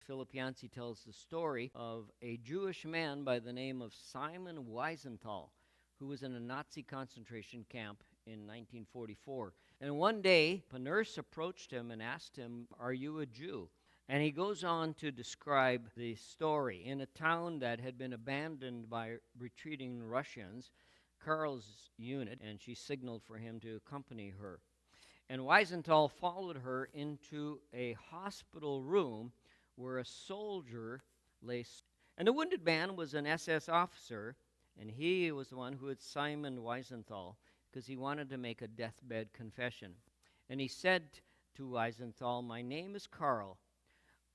Philip Yancey tells the story of a Jewish man by the name of Simon Wiesenthal, who was in a Nazi concentration camp in 1944. And one day, a nurse approached him and asked him, "Are you a Jew?" And he goes on to describe the story. In a town that had been abandoned by retreating Russians, Karl's unit, and she signaled for him to accompany her. And Wiesenthal followed her into a hospital room where a soldier lay. And the wounded man was an SS officer, and he was the one who had Simon Wiesenthal because he wanted to make a deathbed confession. And he said to Wiesenthal, "My name is Karl.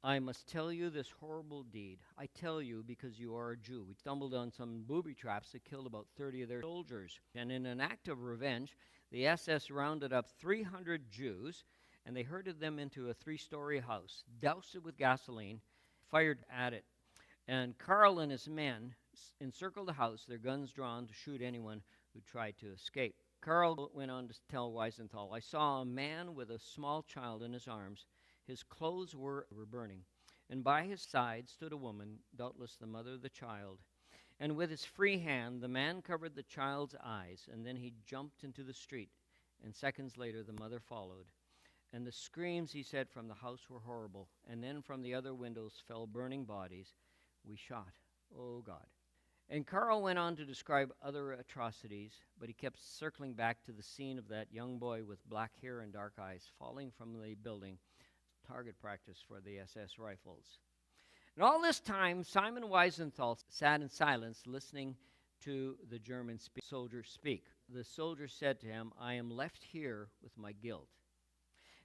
I must tell you this horrible deed. I tell you because you are a Jew." We stumbled on some booby traps that killed about 30 of their soldiers. And in an act of revenge, the SS rounded up 300 Jews, and they herded them into a 3-story house, doused it with gasoline, fired at it. And Karl and his men encircled the house, their guns drawn to shoot anyone who tried to escape. Karl went on to tell Wiesenthal, "I saw a man with a small child in his arms. His clothes were burning, and by his side stood a woman, doubtless the mother of the child. And with his free hand, the man covered the child's eyes, and then he jumped into the street. And seconds later, the mother followed. And the screams," he said, "from the house were horrible. And then from the other windows fell burning bodies. We shot. Oh, God." And Karl went on to describe other atrocities, but he kept circling back to the scene of that young boy with black hair and dark eyes falling from the building, target practice for the SS rifles. And all this time, Simon Wiesenthal sat in silence listening to the German soldier speak. The soldier said to him, "I am left here with my guilt."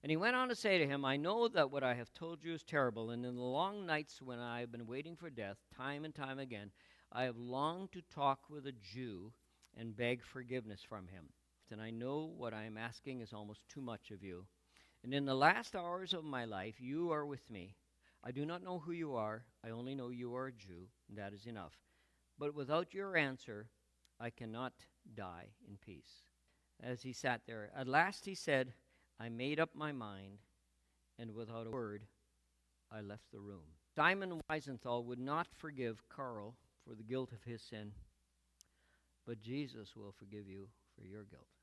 And he went on to say to him, "I know that what I have told you is terrible, and in the long nights when I have been waiting for death, time and time again, I have longed to talk with a Jew and beg forgiveness from him. And I know what I am asking is almost too much of you. And in the last hours of my life, you are with me. I do not know who you are. I only know you are a Jew, and that is enough. But without your answer, I cannot die in peace." As he sat there, at last he said, "I made up my mind," and without a word, I left the room. Simon Wiesenthal would not forgive Karl for the guilt of his sin, but Jesus will forgive you for your guilt.